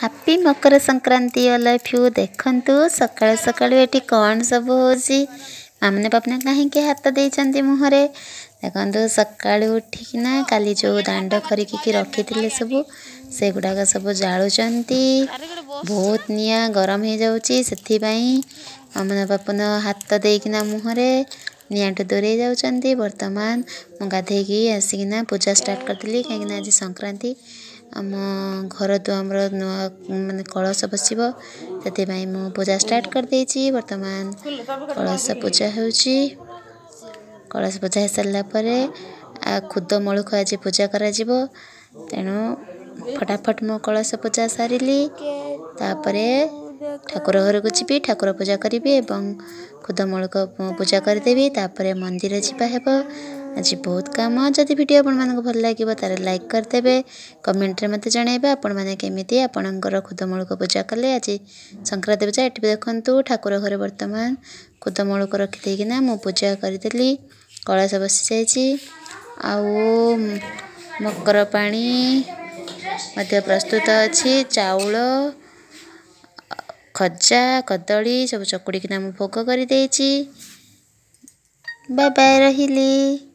Happy Makar Sankranti all of you. देखंतु सकाळ सकाळ एठी कौन सब होची मामने बापने कहीं हाथ देइचंती मुहरे। देखंतु सकाळ उठिकिना काली जो दांड करिकी रखिथिले सब से गुडाक सब जाळुचंती। बहुत निया गरम हो जाउची सेथि पई मामने बापन हाथ देइकिना मुहरे नियाटू दूरे जाउचंती। वर्तमान मु गाधेकी आसिकिना पूजा स्टार्ट करथिली काहेकिना आज संक्रांति आम घर दुआर नुआ माने कलश बसिबो से मु पूजा स्टार्ट कर देइची। वर्तमान कलश पूजा होउची। कलश पूजा हो सारा परे खुद मलुक आज पूजा करा जिवो तेणु फटाफट मो कलश पूजा सारिली। तापरे ठाकुर घर को जीवी ठाकुर पूजा करी एवं खुद मलुक पूजा करदेवी। तापरे मंदिर जीवा हेबो। आज बहुत काम जदि वीडियो आपण मानक भल लागिबो तारे लाइक करदेबे कमेंट रे मते जणैबे आपण माने केमिति आपणकर खुद मलुक पूजा कले। आज संक्रांति पूजा एठी देखंतु ठाकुर घर वर्तमान खुद मलुक रखि देकिना मु पूजा करदेली। कलश बसि जाइछि आउ मकर पानी मध्य प्रस्तुत अछि। चाउल खजा कदली सब चकुड़ी किना मु भोग करि देइछि। Bye bye रहिली।